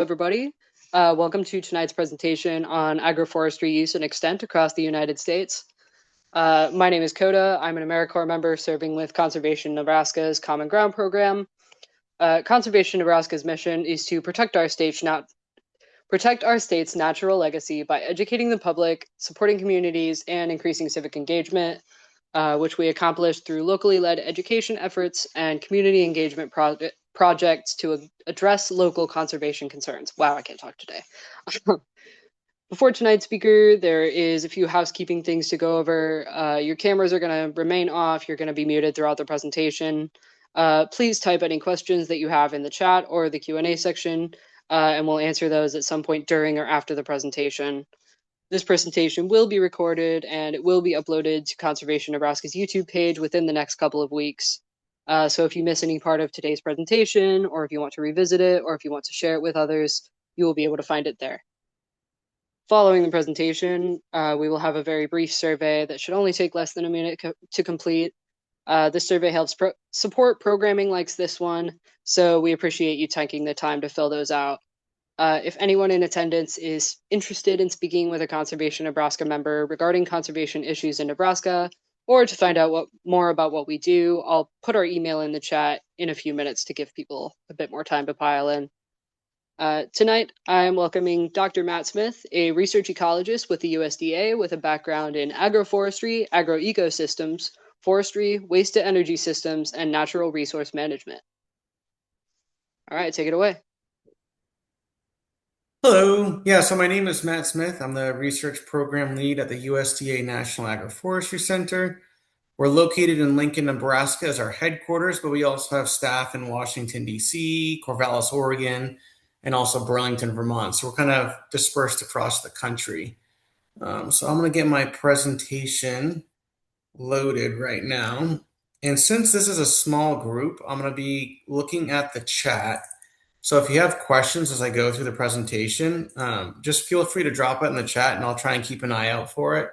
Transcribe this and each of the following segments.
Everybody. Welcome to tonight's presentation on agroforestry use and extent across the United States. My name is Coda. I'm an AmeriCorps member serving with Conservation Nebraska's Common Ground program. Conservation Nebraska's mission is to protect our state's natural legacy by educating the public, supporting communities, and increasing civic engagement, which we accomplish through locally led education efforts and community engagement projects to address local conservation concerns. Wow, I can't talk today. Before tonight's speaker, there is a few housekeeping things to go over. Your cameras are going to remain off. You're going to be muted throughout the presentation. Please type any questions that you have in the chat or the Q&A section, and we'll answer those at some point during or after the presentation. This presentation will be recorded and it will be uploaded to Conservation Nebraska's YouTube page within the next couple of weeks. So if you miss any part of today's presentation, or if you want to revisit it, or if you want to share it with others, you will be able to find it there. Following the presentation, we will have a very brief survey that should only take less than a minute to complete. This survey helps support programming like this one, so we appreciate you taking the time to fill those out. If anyone in attendance is interested in speaking with a Conservation Nebraska member regarding conservation issues in Nebraska, or to find out more about what we do, I'll put our email in the chat in a few minutes to give people a bit more time to pile in. Tonight, I'm welcoming Dr. Matt Smith, a research ecologist with the USDA with a background in agroforestry, agroecosystems, forestry, waste-to-energy systems, and natural resource management. All right, take it away. Hello. Yeah, so my name is Matt Smith. I'm the research program lead at the USDA National Agroforestry Center. We're located in Lincoln, Nebraska as our headquarters, but we also have staff in Washington, D.C., Corvallis, Oregon, and also Burlington, Vermont. So we're kind of dispersed across the country. So I'm going to get my presentation loaded right now. And since this is a small group, I'm going to be looking at the chat. So if you have questions as I go through the presentation, just feel free to drop it in the chat and I'll try and keep an eye out for it.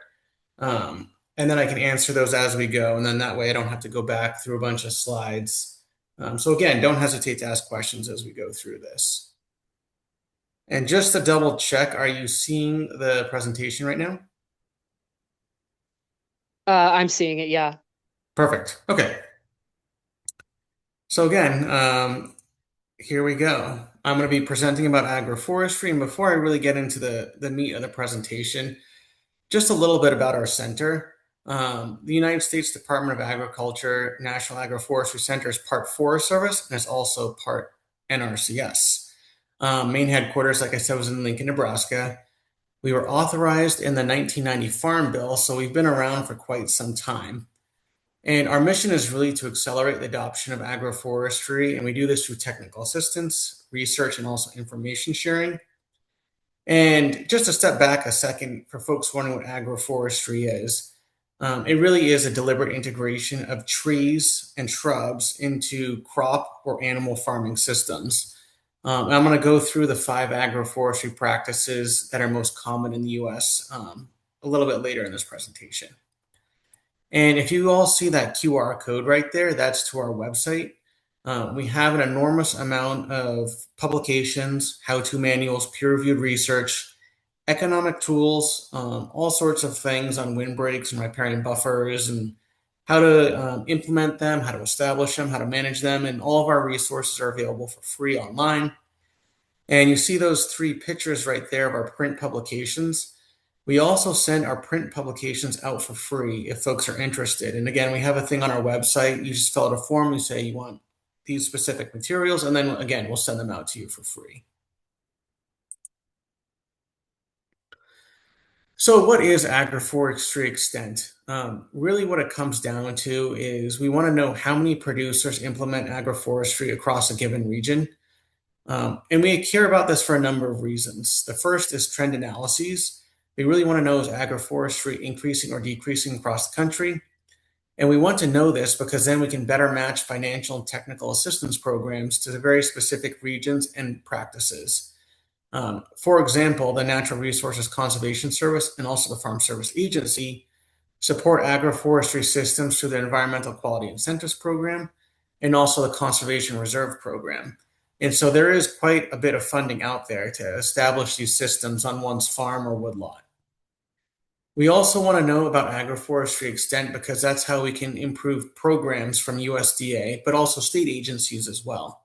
And then I can answer those as we go. And then that way I don't have to go back through a bunch of slides. So again, don't hesitate to ask questions as we go through this. And just to double check, are you seeing the presentation right now? I'm seeing it, yeah. Perfect. Okay. So again, here we go. I'm going to be presenting about agroforestry. And before I really get into the meat of the presentation, just a little bit about our center. The United States Department of Agriculture National Agroforestry Center is part Forest Service, and it's also part NRCS. Main headquarters, like I said, was in Lincoln, Nebraska. We were authorized in the 1990 Farm Bill, so we've been around for quite some time. And our mission is really to accelerate the adoption of agroforestry, and we do this through technical assistance, research, and also information sharing. And just to step back a second for folks wondering what agroforestry is, it really is a deliberate integration of trees and shrubs into crop or animal farming systems. I'm going to go through the 5 agroforestry practices that are most common in the U.S. A little bit later in this presentation. And if you all see that QR code right there, that's to our website. We have an enormous amount of publications, how-to manuals, peer-reviewed research, economic tools, all sorts of things on windbreaks and riparian buffers and how to implement them, how to establish them, how to manage them, and all of our resources are available for free online. And you see those 3 pictures right there of our print publications. We also send our print publications out for free if folks are interested. And again, we have a thing on our website. You just fill out a form, you say you want these specific materials, and then again, we'll send them out to you for free. So what is agroforestry extent? Really what it comes down to is we want to know how many producers implement agroforestry across a given region. And we care about this for a number of reasons. The first is trend analyses. We really want to know, is agroforestry increasing or decreasing across the country? And we want to know this because then we can better match financial and technical assistance programs to the very specific regions and practices. For example, the Natural Resources Conservation Service and also the Farm Service Agency support agroforestry systems through the Environmental Quality Incentives Program and also the Conservation Reserve Program. And so there is quite a bit of funding out there to establish these systems on one's farm or woodlot. We also want to know about agroforestry extent because that's how we can improve programs from USDA, but also state agencies as well.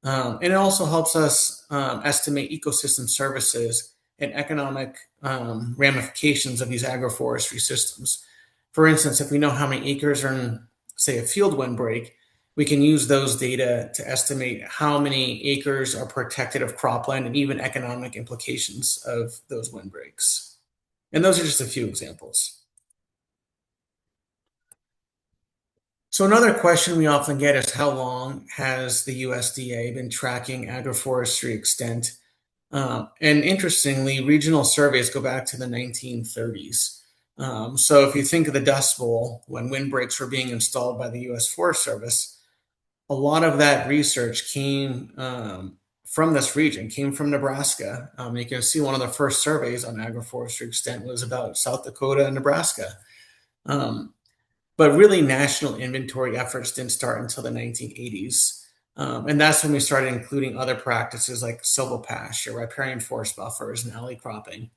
And it also helps us estimate ecosystem services and economic ramifications of these agroforestry systems. For instance, if we know how many acres are in, say, a field windbreak, we can use those data to estimate how many acres are protected of cropland and even economic implications of those windbreaks. And those are just a few examples. So another question we often get is how long has the USDA been tracking agroforestry extent? And interestingly, regional surveys go back to the 1930s. So if you think of the Dust Bowl, when windbreaks were being installed by the U.S. Forest Service, a lot of that research came from this region, came from Nebraska. You can see one of the first surveys on agroforestry extent was about South Dakota and Nebraska. But really, national inventory efforts didn't start until the 1980s. And that's when we started including other practices like silvopasture, riparian forest buffers, and alley cropping.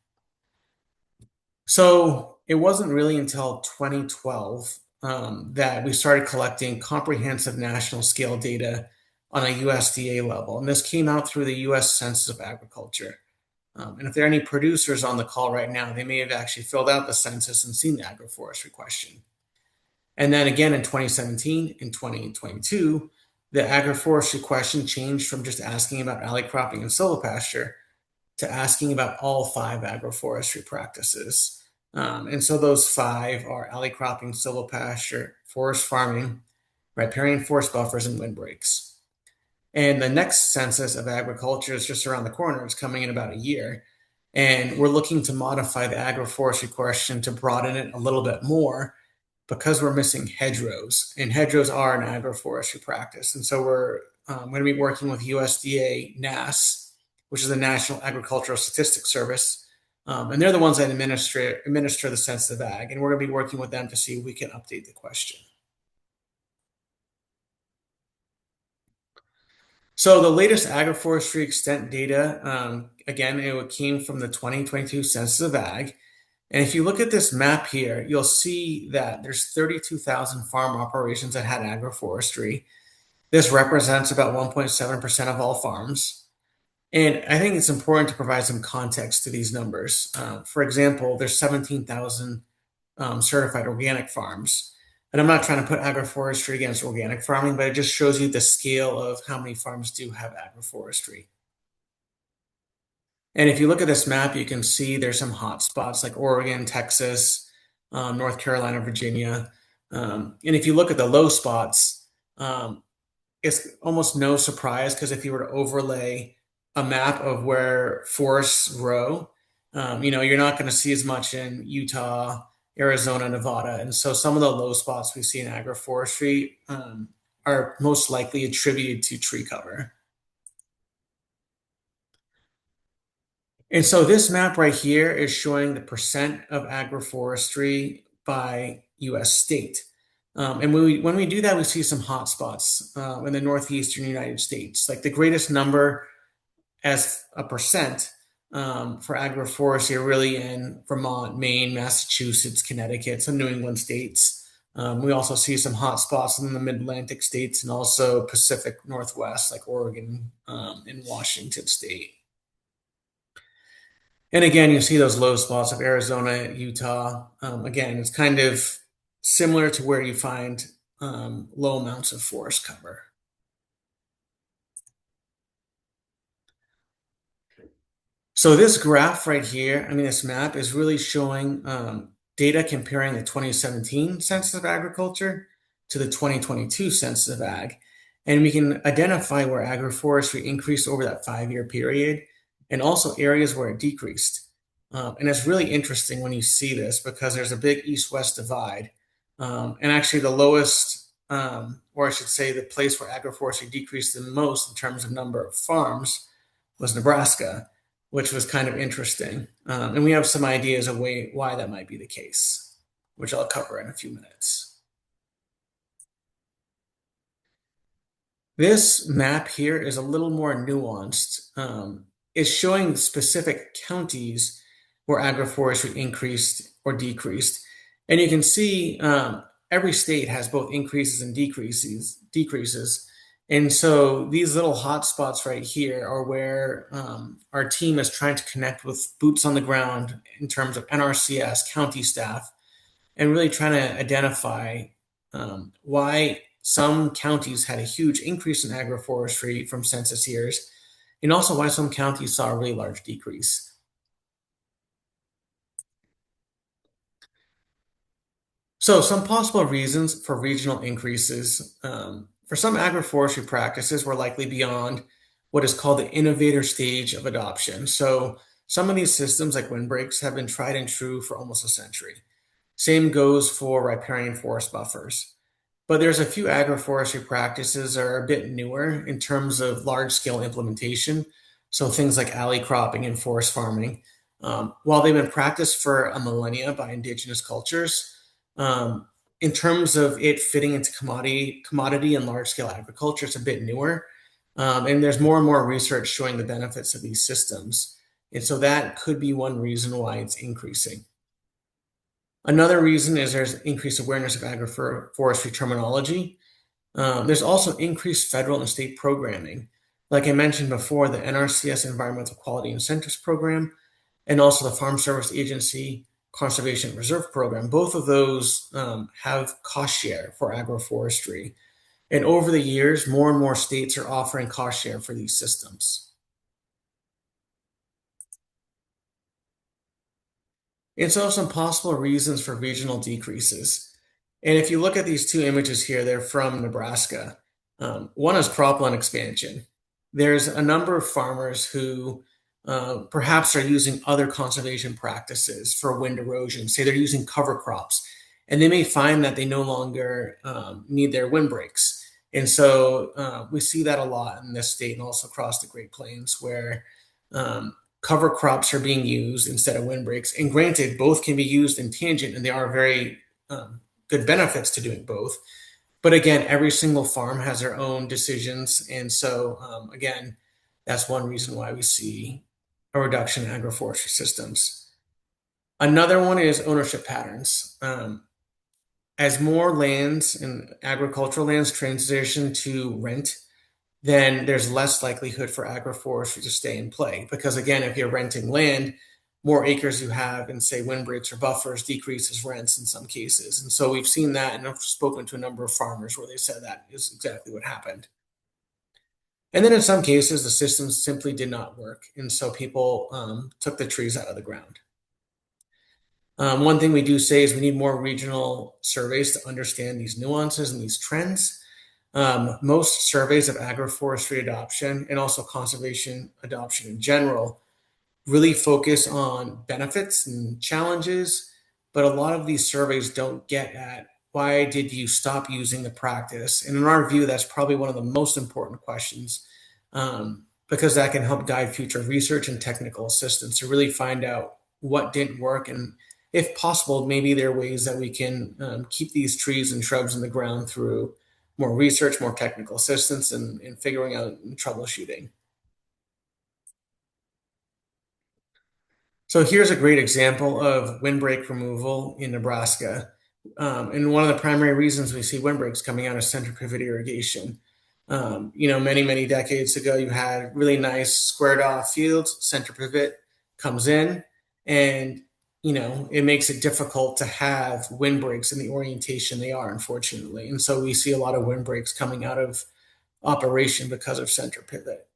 So it wasn't really until 2012 that we started collecting comprehensive national scale data on a USDA level. And this came out through the US Census of Agriculture. And if there are any producers on the call right now, they may have actually filled out the census and seen the agroforestry question. And then again in 2017 and 2022, the agroforestry question changed from just asking about alley cropping and silvopasture to asking about all 5 agroforestry practices. And so those 5 are alley cropping, silvopasture, forest farming, riparian forest buffers, and windbreaks. And the next census of agriculture is just around the corner. It's coming in about a year. And we're looking to modify the agroforestry question to broaden it a little bit more because we're missing hedgerows, and hedgerows are an agroforestry practice. And so we're going to be working with USDA NAS, which is the National Agricultural Statistics Service, and they're the ones that administer the sensitive ag, and we're going to be working with them to see if we can update the question. So the latest agroforestry extent data, again, it came from the 2022 Census of Ag. And if you look at this map here, you'll see that there's 32,000 farm operations that had agroforestry. This represents about 1.7% of all farms. And I think it's important to provide some context to these numbers. For example, there's 17,000 certified organic farms. And I'm not trying to put agroforestry against organic farming, but it just shows you the scale of how many farms do have agroforestry. And if you look at this map, you can see there's some hot spots like Oregon, Texas, North Carolina, Virginia. And if you look at the low spots, it's almost no surprise because if you were to overlay a map of where forests grow, you're not going to see as much in Utah, Arizona, Nevada. And so some of the low spots we see in agroforestry are most likely attributed to tree cover. And so this map right here is showing the percent of agroforestry by US state. And when we do that, we see some hot spots in the northeastern United States. Like the greatest number as a percent for agroforestry are really in Vermont, Maine, Massachusetts, Connecticut, some New England states. We also see some hot spots in the mid-Atlantic states and also Pacific Northwest, like Oregon and Washington State. And again, you see those low spots of Arizona, Utah. Again, it's kind of similar to where you find low amounts of forest cover. So this graph right here, this map is really showing data comparing the 2017 Census of Agriculture to the 2022 Census of Ag. And we can identify where agroforestry increased over that 5-year period and also areas where it decreased. And it's really interesting when you see this because there's a big east-west divide. And actually the lowest, or I should say the place where agroforestry decreased the most in terms of number of farms was Nebraska, which was kind of interesting. And we have some ideas of why that might be the case, which I'll cover in a few minutes. This map here is a little more nuanced. It's showing specific counties where agroforestry increased or decreased. And you can see every state has both increases and decreases. And so these little hotspots right here are where our team is trying to connect with boots on the ground in terms of NRCS, county staff, and really trying to identify why some counties had a huge increase in agroforestry from census years, and also why some counties saw a really large decrease. So, some possible reasons for regional increases. For some agroforestry practices, we're likely beyond what is called the innovator stage of adoption. So, some of these systems, like windbreaks, have been tried and true for almost a century. Same goes for riparian forest buffers. But there's a few agroforestry practices that are a bit newer in terms of large scale implementation. So things like alley cropping and forest farming. While they've been practiced for a millennia by indigenous cultures, um, in terms of it fitting into commodity and large scale agriculture, it's a bit newer. And there's more and more research showing the benefits of these systems. And so that could be one reason why it's increasing. Another reason is there's increased awareness of agroforestry terminology. There's also increased federal and state programming. Like I mentioned before, the NRCS Environmental Quality Incentives Program and also the Farm Service Agency Conservation Reserve Program. Both of those have cost share for agroforestry. And over the years, more and more states are offering cost share for these systems. And so some possible reasons for regional decreases. And if you look at these two images here, they're from Nebraska. One is cropland expansion. There's a number of farmers who perhaps are using other conservation practices for wind erosion. Say they're using cover crops, and they may find that they no longer need their windbreaks. And so we see that a lot in this state and also across the Great Plains, where cover crops are being used instead of windbreaks. And granted, both can be used in tangent, and there are very good benefits to doing both. But again, every single farm has their own decisions, and so again, that's one reason why we see a reduction in agroforestry systems. Another one is ownership patterns. As more lands and agricultural lands transition to rent, then there's less likelihood for agroforestry to stay in play. Because again, if you're renting land, more acres you have in, say, windbreaks or buffers decreases rents in some cases. And so we've seen that, and I've spoken to a number of farmers where they said that is exactly what happened. And then in some cases, the systems simply did not work. And so people took the trees out of the ground. One thing we do say is we need more regional surveys to understand these nuances and these trends. Most surveys of agroforestry adoption and also conservation adoption in general really focus on benefits and challenges, but a lot of these surveys don't get at why did you stop using the practice? And in our view, that's probably one of the most important questions because that can help guide future research and technical assistance to really find out what didn't work, and if possible, maybe there are ways that we can keep these trees and shrubs in the ground through more research, more technical assistance, and figuring out and troubleshooting. So here's a great example of windbreak removal in Nebraska. And one of the primary reasons we see windbreaks coming out of center pivot irrigation. Many decades ago, you had really nice squared off fields, center pivot comes in, and it makes it difficult to have windbreaks in the orientation they are, unfortunately. And so we see a lot of windbreaks coming out of operation because of center pivot.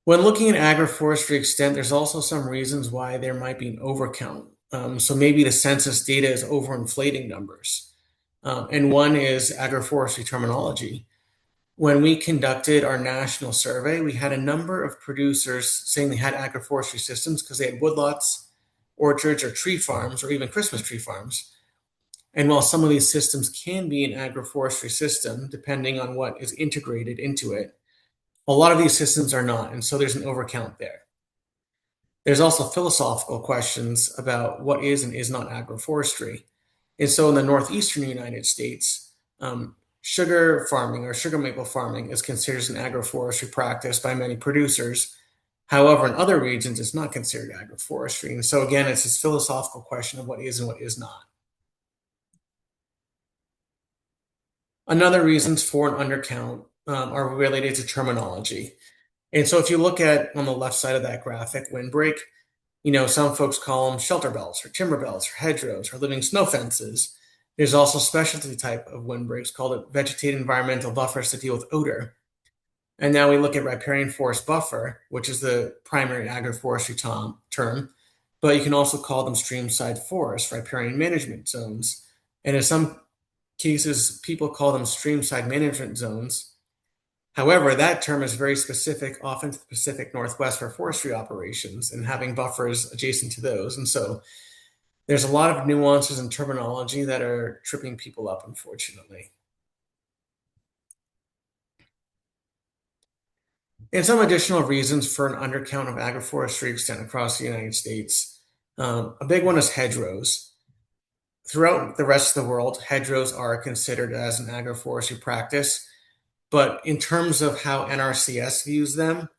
When looking at agroforestry extent, there's also some reasons why there might be an overcount. So maybe the census data is overinflating numbers. And one is agroforestry terminology. When we conducted our national survey, we had a number of producers saying they had agroforestry systems because they had woodlots, orchards, or tree farms, or even Christmas tree farms. And while some of these systems can be an agroforestry system, depending on what is integrated into it, a lot of these systems are not, and so there's an overcount there. There's also philosophical questions about what is and is not agroforestry. And so in the northeastern United States, sugar farming or sugar maple farming is considered an agroforestry practice by many producers. However, in other regions, it's not considered agroforestry. And so again, it's this philosophical question of what is and what is not. Another reasons for an undercount are related to terminology. And so if you look at on the left side of that graphic, windbreak, some folks call them shelter belts or timber belts or hedgerows or living snow fences. There's also specialty type of windbreaks called a vegetated environmental buffers to deal with odor. And now we look at riparian forest buffer, which is the primary agroforestry term, but you can also call them streamside forests, riparian management zones. And in some cases, people call them streamside management zones. However, that term is very specific, often to the Pacific Northwest for forestry operations and having buffers adjacent to those. And so there's a lot of nuances in terminology that are tripping people up, unfortunately. And some additional reasons for an undercount of agroforestry extent across the United States. A big one is hedgerows. Throughout the rest of the world, hedgerows are considered as an agroforestry practice. But in terms of how NRCS views them,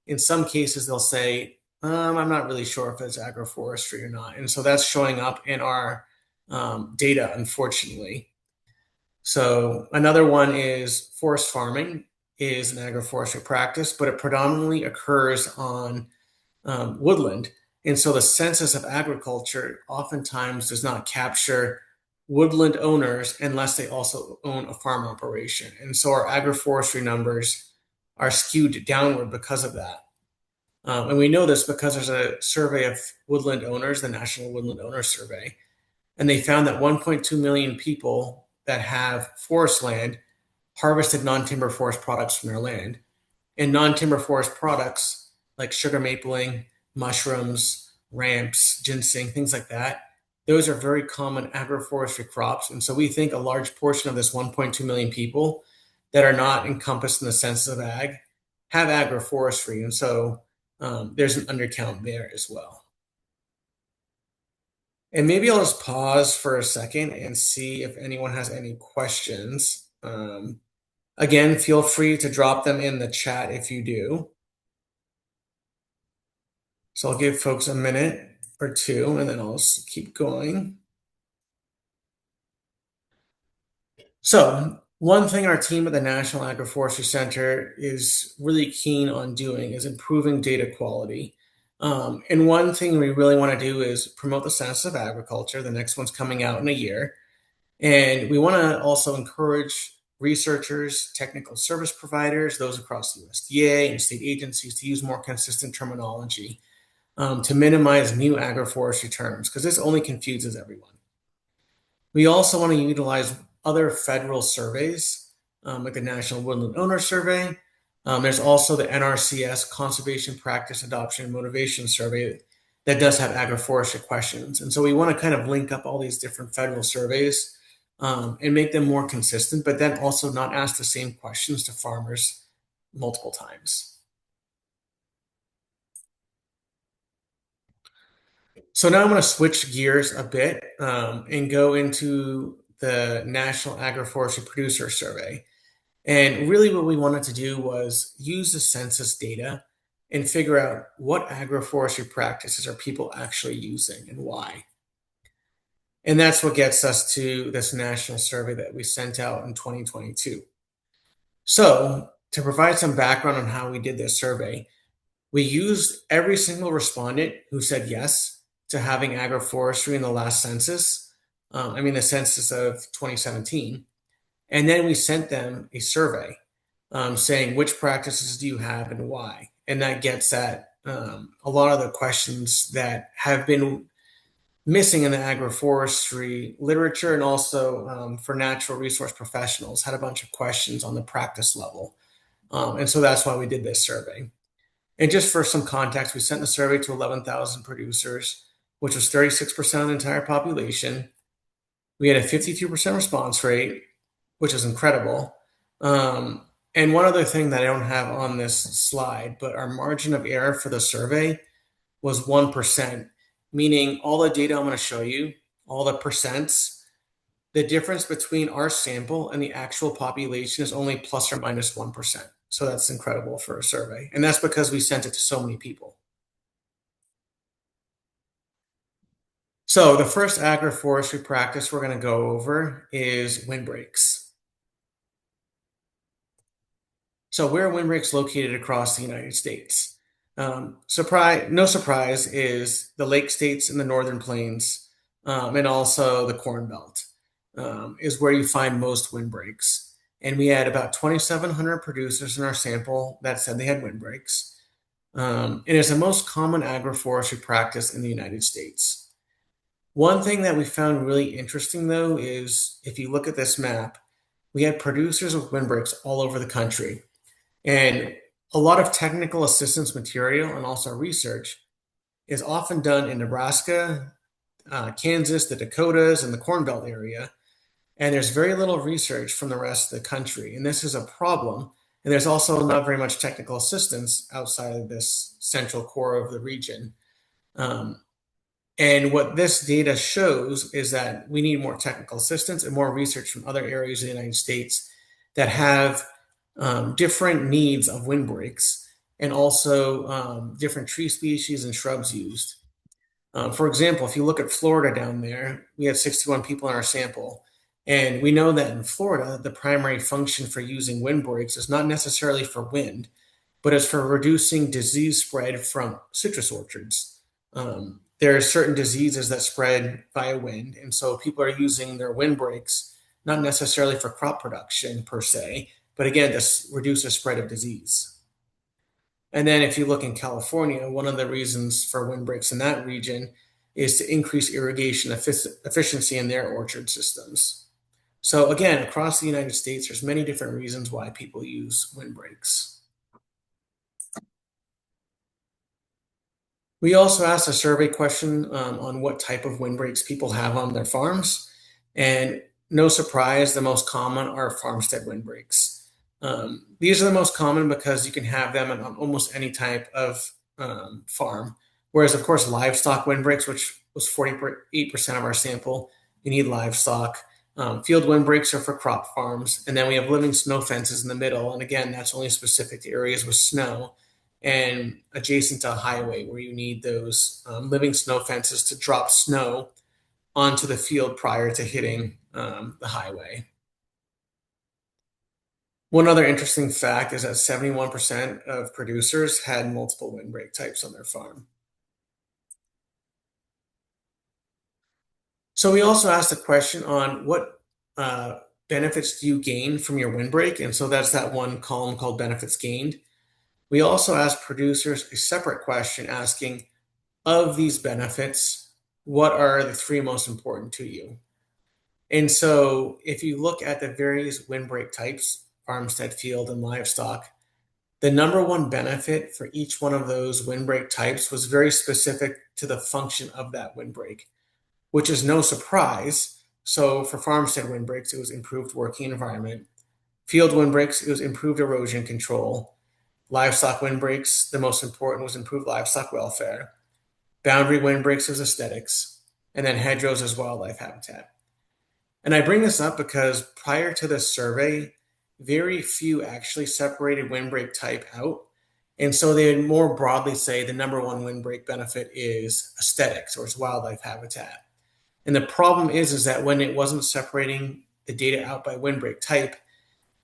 in some cases they'll say, I'm not really sure if it's agroforestry or not. And so that's showing up in our data, unfortunately. So another one is forest farming is an agroforestry practice, but it predominantly occurs on woodland. And so the Census of Agriculture oftentimes does not capture woodland owners unless they also own a farm operation. And so our agroforestry numbers are skewed downward because of that. And we know this because there's a survey of woodland owners, the National Woodland Owners Survey, and they found that 1.2 million people that have forest land harvested non-timber forest products from their land. And non-timber forest products like sugar mapling, mushrooms, ramps, ginseng, things like that, those are very common agroforestry crops. And so we think a large portion of this 1.2 million people that are not encompassed in the census of ag have agroforestry. And so there's an undercount there as well. And maybe I'll just pause for a second and see if anyone has any questions. Again, feel free to drop them in the chat if you do. So I'll give folks a minute or two, and then I'll just keep going. So one thing our team at the National Agroforestry Center is really keen on doing is improving data quality. And one thing we really want to do is promote the Census of Agriculture. The next one's coming out in a year. And we want to also encourage researchers, technical service providers, those across the USDA and state agencies to use more consistent terminology to minimize new agroforestry terms, because this only confuses everyone. We also want to utilize other federal surveys, like the National Woodland Owner Survey. There's also the NRCS Conservation Practice Adoption and Motivation Survey that does have agroforestry questions. And so we want to kind of link up all these different federal surveys and make them more consistent, but then also not ask the same questions to farmers multiple times. So now I'm going to switch gears a bit and go into the National Agroforestry Producer Survey. And really what we wanted to do was use the census data and figure out what agroforestry practices are people actually using and why. And that's what gets us to this national survey that we sent out in 2022. So to provide some background on how we did this survey, we used every single respondent who said yes to having agroforestry in the last census, the census of 2017. And then we sent them a survey saying, which practices do you have and why? And that gets at a lot of the questions that have been missing in the agroforestry literature, and also for natural resource professionals, had a bunch of questions on the practice level. And so that's why we did this survey. And just for some context, we sent the survey to 11,000 producers, which was 36% of the entire population. We had a 52% response rate, which is incredible. And one other thing that I don't have on this slide, but our margin of error for the survey was 1%, meaning all the data I'm going to show you, all the percents, the difference between our sample and the actual population is only plus or minus 1%. So that's incredible for a survey. And that's because we sent it to so many people. So the first agroforestry practice we're going to go over is windbreaks. So where are windbreaks located across the United States? No surprise is the lake states and the northern plains, and also the Corn Belt is where you find most windbreaks. And we had about 2,700 producers in our sample that said they had windbreaks. It is the most common agroforestry practice in the United States. One thing that we found really interesting, though, is if you look at this map, we had producers with windbreaks all over the country. And a lot of technical assistance material and also research is often done in Nebraska, Kansas, the Dakotas, and the Corn Belt area. And there's very little research from the rest of the country. And this is a problem. And there's also not very much technical assistance outside of this central core of the region. And what this data shows is that we need more technical assistance and more research from other areas of the United States that have different needs of windbreaks and also different tree species and shrubs used. For example, if you look at Florida down there, we had 61 people in our sample. And we know that in Florida, the primary function for using windbreaks is not necessarily for wind, but it's for reducing disease spread from citrus orchards. There are certain diseases that spread via wind, and so people are using their windbreaks not necessarily for crop production per se, but again, to reduce the spread of disease. And then if you look in California, one of the reasons for windbreaks in that region is to increase irrigation efficiency in their orchard systems. So again, across the United States, there's many different reasons why people use windbreaks. We also asked a survey question on what type of windbreaks people have on their farms. And no surprise, the most common are farmstead windbreaks. These are the most common because you can have them on almost any type of farm. Whereas, of course, livestock windbreaks, which was 48% of our sample, you need livestock. Field windbreaks are for crop farms. And then we have living snow fences in the middle. And again, that's only specific to areas with snow and adjacent to a highway where you need those living snow fences to drop snow onto the field prior to hitting the highway. One other interesting fact is that 71% of producers had multiple windbreak types on their farm. So we also asked a question on what benefits do you gain from your windbreak? And so that's that one column called benefits gained. We also asked producers a separate question asking, of these benefits, what are the three most important to you? And so if you look at the various windbreak types, farmstead, field, and livestock, the number one benefit for each one of those windbreak types was very specific to the function of that windbreak, which is no surprise. So for farmstead windbreaks, it was improved working environment. Field windbreaks, it was improved erosion control. Livestock windbreaks, the most important was improved livestock welfare. Boundary windbreaks was aesthetics. And then hedgerows as wildlife habitat. And I bring this up because prior to this survey, very few actually separated windbreak type out. And so they would more broadly say the number one windbreak benefit is aesthetics or it's wildlife habitat. And the problem is that when it wasn't separating the data out by windbreak type,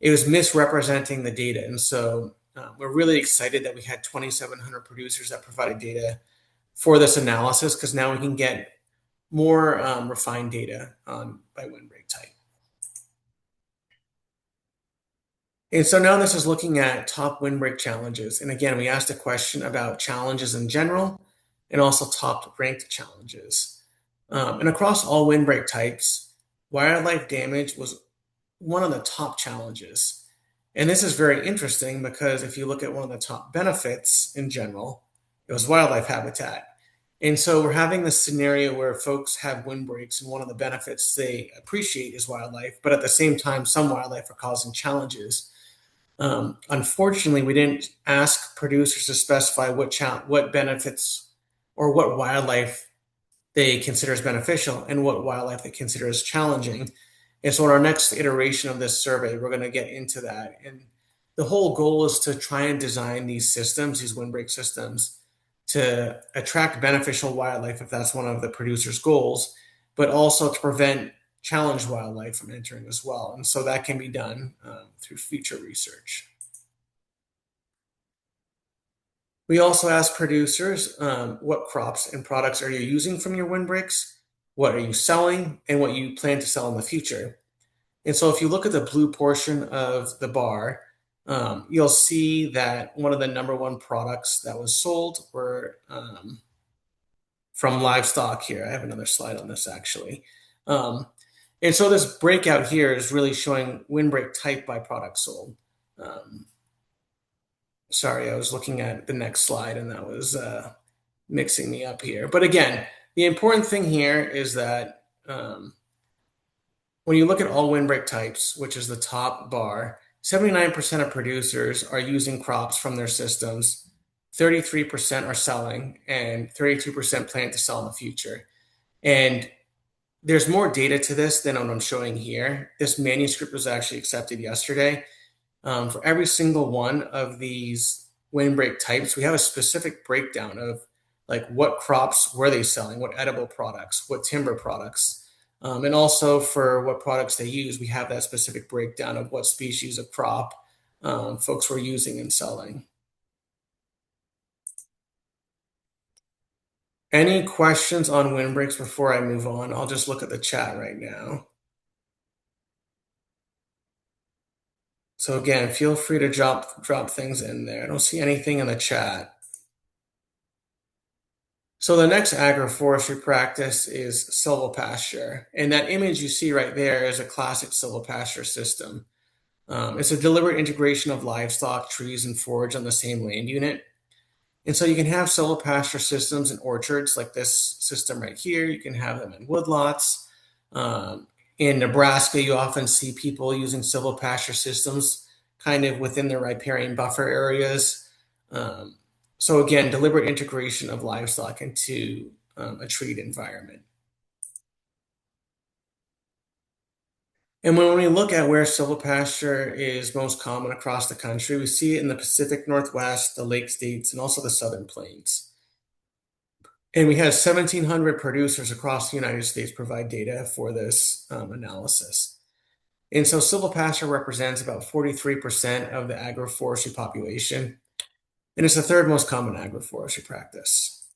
it was misrepresenting the data. And so we're really excited that we had 2,700 producers that provided data for this analysis because now we can get more refined data by windbreak type. And so now this is looking at top windbreak challenges. And again, we asked a question about challenges in general and also top ranked challenges. And across all windbreak types, wildlife damage was one of the top challenges. And this is very interesting because if you look at one of the top benefits in general, it was wildlife habitat. And so we're having this scenario where folks have windbreaks and one of the benefits they appreciate is wildlife, but at the same time, some wildlife are causing challenges. Unfortunately, we didn't ask producers to specify what benefits or what wildlife they consider as beneficial and what wildlife they consider as challenging. And so in our next iteration of this survey, we're going to get into that. And the whole goal is to try and design these systems, these windbreak systems, to attract beneficial wildlife if that's one of the producer's goals, but also to prevent challenged wildlife from entering as well. And so that can be done through future research. We also ask producers what crops and products are you using from your windbreaks, what are you selling, and what you plan to sell in the future. And so if you look at the blue portion of the bar, you'll see that one of the number one products that was sold were from livestock here. I have another slide on this actually. And so this breakout here is really showing windbreak type by product sold. Sorry, I was looking at the next slide and that was mixing me up here. But again, the important thing here is that when you look at all windbreak types, which is the top bar, 79% of producers are using crops from their systems, 33% are selling, and 32% plan to sell in the future. And there's more data to this than what I'm showing here. This manuscript was actually accepted yesterday. For every single one of these windbreak types, we have a specific breakdown of like what crops were they selling, what edible products, what timber products. And also for what products they use, we have that specific breakdown of what species of crop folks were using and selling. Any questions on windbreaks before I move on? I'll just look at the chat right now. So again, feel free to drop things in there. I don't see anything in the chat. So the next agroforestry practice is silvopasture. And that image you see right there is a classic silvopasture system. It's a deliberate integration of livestock, trees, and forage on the same land unit. And so you can have silvopasture systems in orchards like this system right here. You can have them in woodlots. In Nebraska, you often see people using silvopasture systems kind of within their riparian buffer areas. So again, deliberate integration of livestock into a treed environment. And when we look at where silvopasture is most common across the country, we see it in the Pacific Northwest, the Lake States, and also the Southern Plains. And we had 1,700 producers across the United States provide data for this analysis. And so silvopasture represents about 43% of the agroforestry population. And it's the third most common agroforestry practice.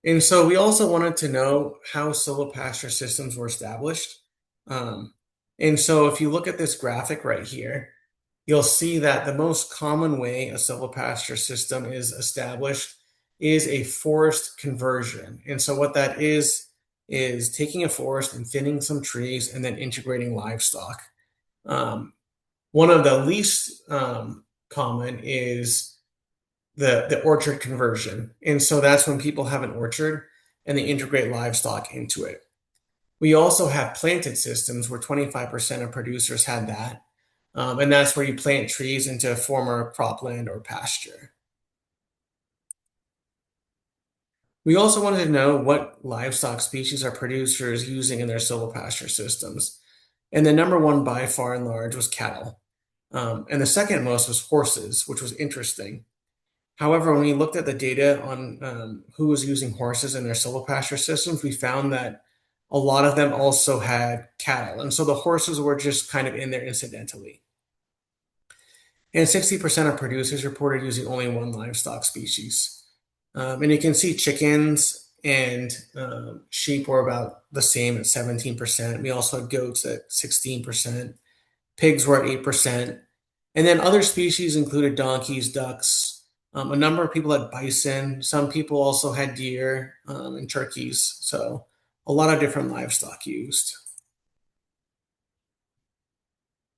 And so we also wanted to know how silvopasture systems were established. And so if you look at this graphic right here, you'll see that the most common way a silvopasture system is established is a forest conversion. And so what that is taking a forest and thinning some trees and then integrating livestock. One of the least common is the orchard conversion. And so that's when people have an orchard and they integrate livestock into it. We also have planted systems where 25% of producers had that. And that's where you plant trees into former cropland or pasture. We also wanted to know what livestock species are producers using in their silvopasture systems. And the number one by far and large was cattle. And the second most was horses, which was interesting. However, when we looked at the data on who was using horses in their silvopasture systems, we found that a lot of them also had cattle. And so the horses were just kind of in there incidentally. And 60% of producers reported using only one livestock species. And you can see chickens and sheep were about the same at 17%. We also had goats at 16%. Pigs were at 8%. And then other species included donkeys, ducks. A number of people had bison. Some people also had deer and turkeys. So a lot of different livestock used.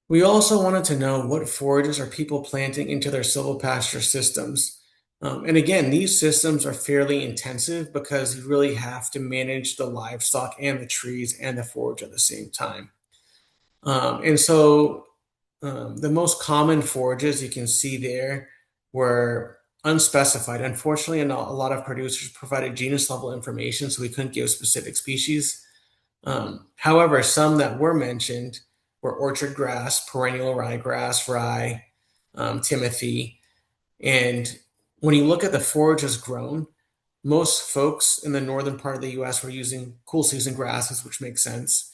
We also wanted to know what forages are people planting into their silvopasture systems. And again, these systems are fairly intensive because you really have to manage the livestock and the trees and the forage at the same time. And so the most common forages you can see there were unspecified. Unfortunately, a lot of producers provided genus level information, so we couldn't give specific species. However, some that were mentioned were orchard grass, perennial ryegrass, rye, timothy. And when you look at the forages grown, most folks in the northern part of the US were using cool season grasses, which makes sense.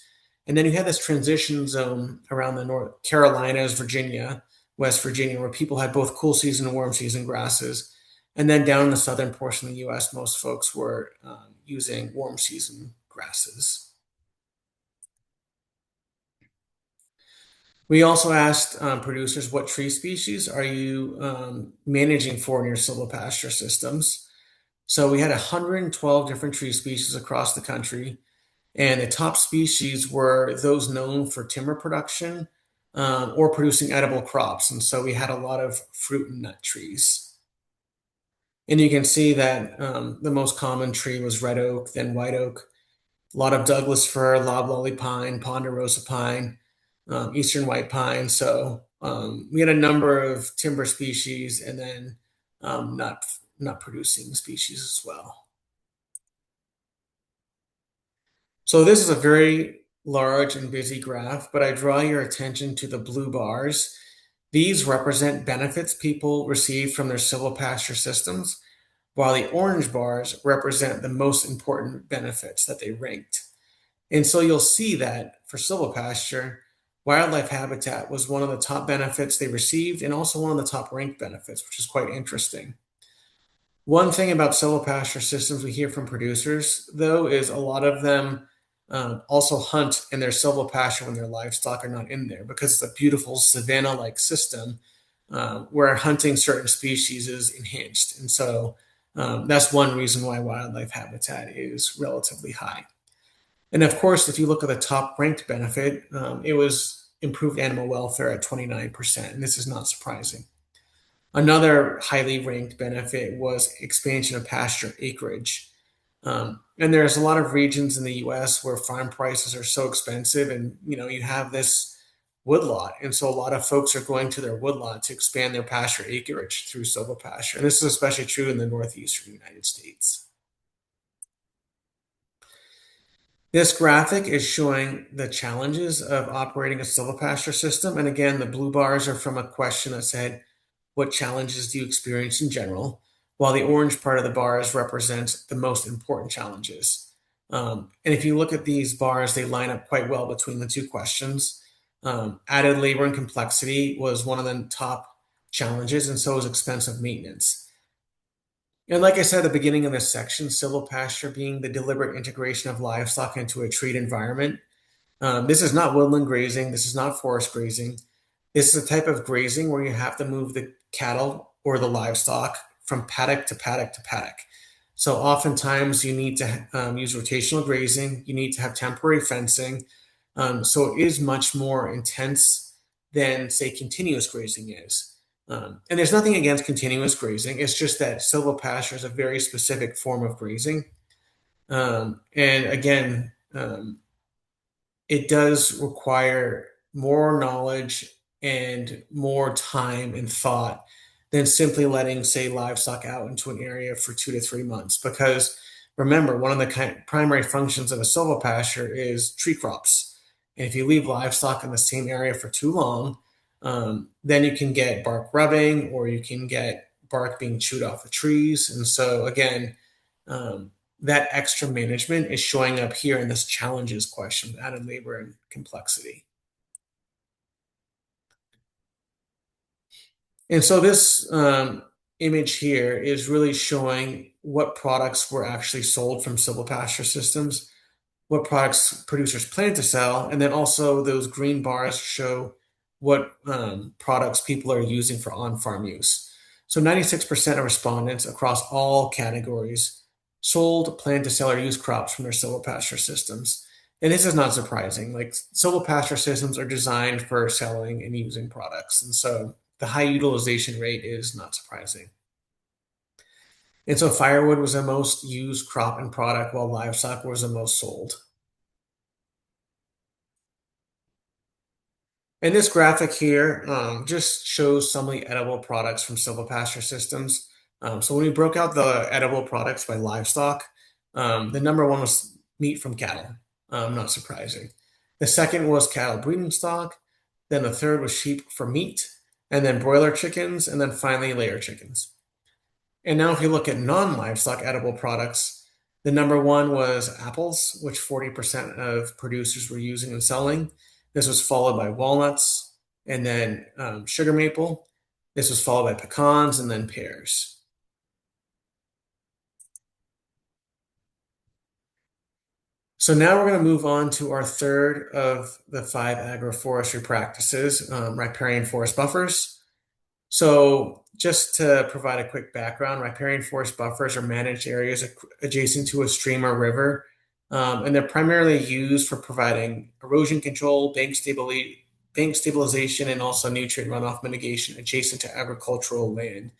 And then you had this transition zone around the North Carolinas, Virginia, West Virginia, where people had both cool season and warm season grasses. And then down in the southern portion of the US, most folks were using warm season grasses. We also asked producers, what tree species are you managing for in your silvopasture systems? So we had 112 different tree species across the country, and the top species were those known for timber production or producing edible crops. And so we had a lot of fruit and nut trees. And you can see that the most common tree was red oak, then white oak, a lot of Douglas fir, loblolly pine, ponderosa pine, eastern white pine. So we had a number of timber species and then nut producing species as well. So this is a very large and busy graph, but I draw your attention to the blue bars. These represent benefits people receive from their silvopasture systems, while the orange bars represent the most important benefits that they ranked. And so you'll see that for silvopasture, wildlife habitat was one of the top benefits they received and also one of the top ranked benefits, which is quite interesting. One thing about silvopasture systems we hear from producers, though, is a lot of them also hunt in their silvopasture when their livestock are not in there because it's a beautiful savanna-like system where hunting certain species is enhanced. And so that's one reason why wildlife habitat is relatively high. And of course, if you look at the top ranked benefit, it was improved animal welfare at 29%. And this is not surprising. Another highly ranked benefit was expansion of pasture acreage. And there's a lot of regions in the US where farm prices are so expensive, and you have this woodlot. And so a lot of folks are going to their woodlot to expand their pasture acreage through silvopasture. And this is especially true in the northeastern United States. This graphic is showing the challenges of operating a silvopasture system. And again, the blue bars are from a question that said, what challenges do you experience in general? While the orange part of the bars represents the most important challenges. And if you look at these bars, they line up quite well between the two questions. Added labor and complexity was one of the top challenges, and so was expensive maintenance. And like I said at the beginning of this section, silvopasture being the deliberate integration of livestock into a treat environment. This is not woodland grazing. This is not forest grazing. This is a type of grazing where you have to move the cattle or the livestock from paddock to paddock to paddock. So oftentimes you need to use rotational grazing. You need to have temporary fencing. So it is much more intense than, say, continuous grazing is. And there's nothing against continuous grazing. It's just that silvopasture is a very specific form of grazing. And again, it does require more knowledge and more time and thought than simply letting, say, livestock out into an area for 2 to 3 months. Because remember, one of the primary functions of a silvopasture is tree crops. And if you leave livestock in the same area for too long, then you can get bark rubbing or you can get bark being chewed off the trees. And so, again, that extra management is showing up here in this challenges question, added labor and complexity. And so this image here is really showing what products were actually sold from silvopasture systems, what products producers plan to sell, and then also those green bars show what products people are using for on-farm use. So 96% of respondents across all categories sold, plan to sell, or use crops from their silvopasture systems. And this is not surprising. Like, silvopasture systems are designed for selling and using products. And so the high utilization rate is not surprising. And so firewood was the most used crop and product, while livestock was the most sold. And this graphic here just shows some of the edible products from silvopasture systems. So when we broke out the edible products by livestock, the number one was meat from cattle. Not surprising. The second was cattle breeding stock. Then the third was sheep for meat, and then broiler chickens, and then finally layer chickens. And now if you look at non-livestock edible products, the number one was apples, which 40% of producers were using and selling. This was followed by walnuts, and then sugar maple. This was followed by pecans, and then pears. So now we're going to move on to our third of the 5 agroforestry practices, riparian forest buffers. So just to provide a quick background, riparian forest buffers are managed areas adjacent to a stream or river, and they're primarily used for providing erosion control, bank stabilization, and also nutrient runoff mitigation adjacent to agricultural land.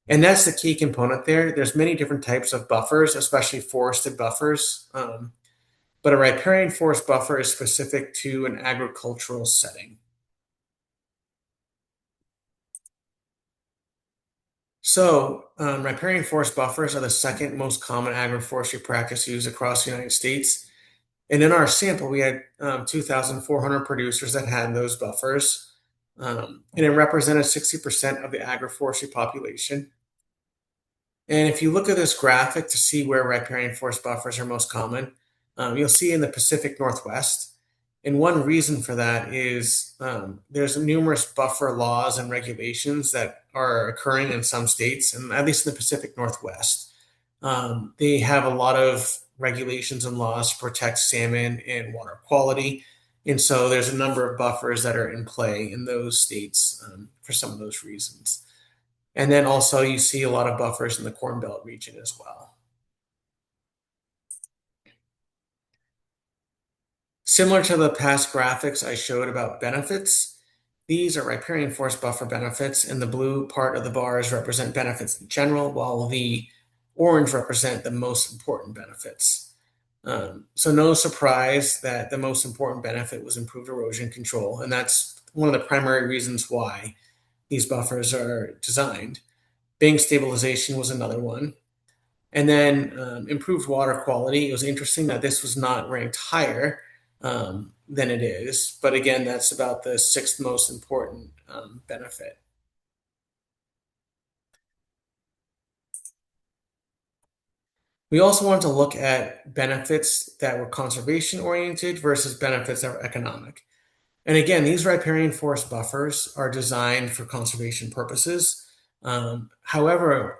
And that's the key component there. There's many different types of buffers, especially forested buffers, but a riparian forest buffer is specific to an agricultural setting. So, riparian forest buffers are the second most common agroforestry practice used across the United States. And in our sample, we had 2,400 producers that had those buffers, and it represented 60% of the agroforestry population. And if you look at this graphic to see where riparian forest buffers are most common, you'll see in the Pacific Northwest. And one reason for that is there's numerous buffer laws and regulations that are occurring in some states, and at least in the Pacific Northwest. They have a lot of regulations and laws to protect salmon and water quality. And so there's a number of buffers that are in play in those states for some of those reasons. And then also you see a lot of buffers in the Corn Belt region as well. Similar to the past graphics I showed about benefits, these are riparian forest buffer benefits, and the blue part of the bars represent benefits in general, while the orange represent the most important benefits. So no surprise that the most important benefit was improved erosion control, and that's one of the primary reasons why these buffers are designed. Bank stabilization was another one. And then improved water quality. It was interesting that this was not ranked higher than it is. But again, that's about the sixth most important benefit. We also wanted to look at benefits that were conservation oriented versus benefits that were economic. And again, these riparian forest buffers are designed for conservation purposes. However,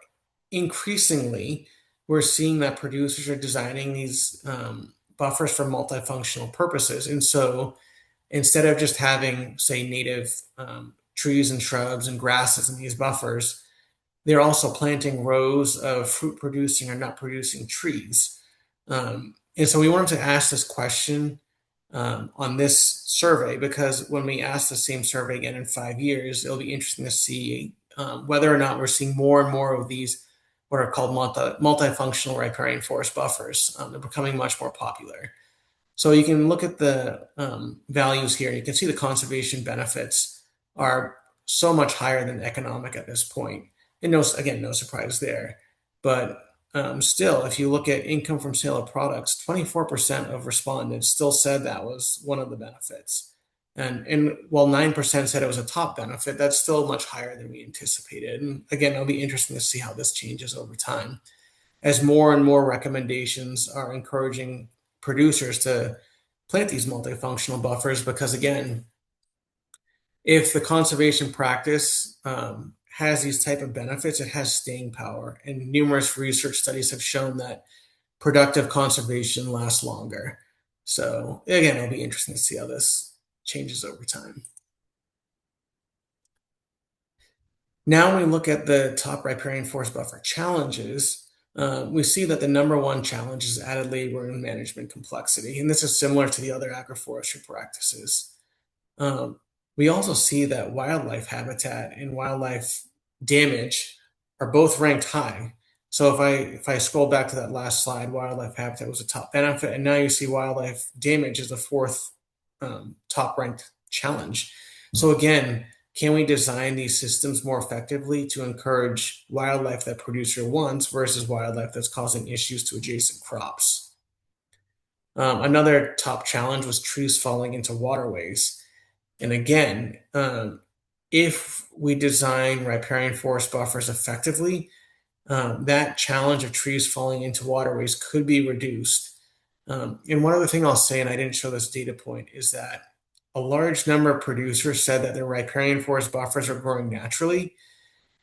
increasingly, we're seeing that producers are designing these buffers for multifunctional purposes. And so instead of just having, say, native trees and shrubs and grasses in these buffers, they're also planting rows of fruit producing or nut producing trees. And so we wanted to ask this question on this survey, because when we ask the same survey again in 5 years, it'll be interesting to see whether or not we're seeing more and more of these what are called multifunctional riparian forest buffers. They're becoming much more popular. So you can look at the values here. You can see the conservation benefits are so much higher than economic at this point. And no surprise there. But still, if you look at income from sale of products, 24% of respondents still said that was one of the benefits. And while 9% said it was a top benefit, that's still much higher than we anticipated. And again, it'll be interesting to see how this changes over time as more and more recommendations are encouraging producers to plant these multifunctional buffers, because again, if the conservation practice has these type of benefits, it has staying power. And numerous research studies have shown that productive conservation lasts longer. So again, it'll be interesting to see how this changes over time. Now when we look at the top riparian forest buffer challenges, we see that the number one challenge is added labor and management complexity. And this is similar to the other agroforestry practices. We also see that wildlife habitat and wildlife damage are both ranked high. So if I scroll back to that last slide, wildlife habitat was a top benefit, and now you see wildlife damage is the fourth top ranked challenge. So again, can we design these systems more effectively to encourage wildlife that producer wants versus wildlife that's causing issues to adjacent crops? Another top challenge was trees falling into waterways. And again, if we design riparian forest buffers effectively, that challenge of trees falling into waterways could be reduced. And one other thing I'll say, and I didn't show this data point, is that a large number of producers said that their riparian forest buffers are growing naturally.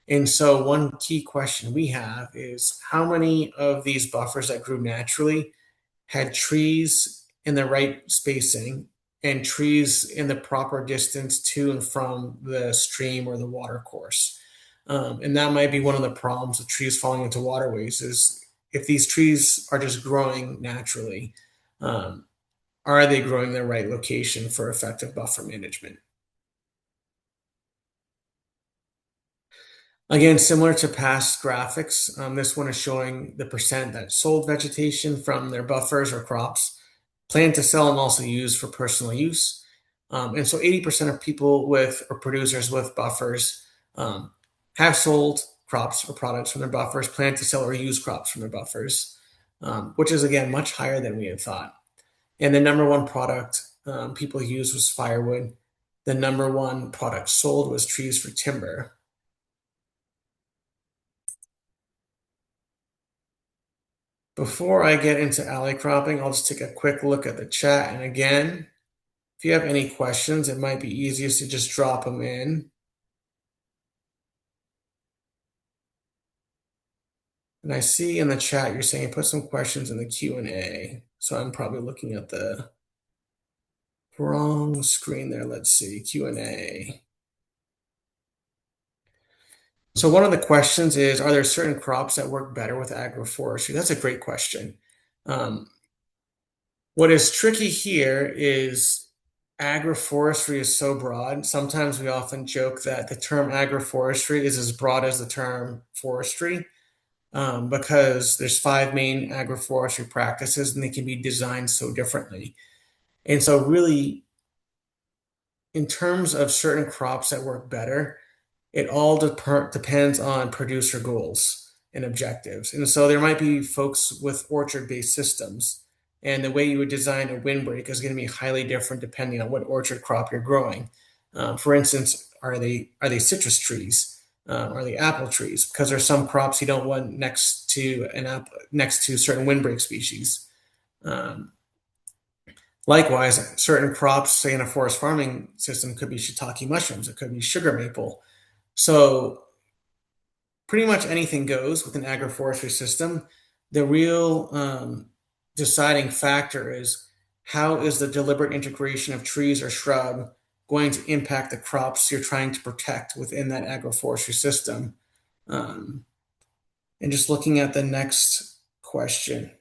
And so, one key question we have is how many of these buffers that grew naturally had trees in the right spacing and trees in the proper distance to and from the stream or the water course. And that might be one of the problems with trees falling into waterways is if these trees are just growing naturally, um, are they growing in the right location for effective buffer management? Again, similar to past graphics, this one is showing the percent that sold vegetation from their buffers or crops, planned to sell and also used for personal use. And so 80% of people with or producers with buffers have sold crops or products from their buffers, plan to sell or use crops from their buffers, which is again much higher than we had thought. And the number one product people used was firewood. The number one product sold was trees for timber. Before I get into alley cropping, I'll just take a quick look at the chat. And again, if you have any questions, it might be easiest to just drop them in. And I see in the chat you're saying put some questions in the Q&A. So I'm probably looking at the wrong screen there. Let's see, Q&A. So one of the questions is, are there certain crops that work better with agroforestry? That's a great question. What is tricky here is agroforestry is so broad. Sometimes we often joke that the term agroforestry is as broad as the term forestry because there's 5 main agroforestry practices and they can be designed so differently. And so really, in terms of certain crops that work better, it all depends on producer goals and objectives. And so there might be folks with orchard-based systems, and the way you would design a windbreak is going to be highly different depending on what orchard crop you're growing. For instance, are they citrus trees? Are they apple trees? Because there's some crops you don't want next to certain windbreak species. Likewise, certain crops, say in a forest farming system, could be shiitake mushrooms. It could be sugar maple. So pretty much anything goes with an agroforestry system. The real deciding factor is how is the deliberate integration of trees or shrub going to impact the crops you're trying to protect within that agroforestry system? And just looking at the next question,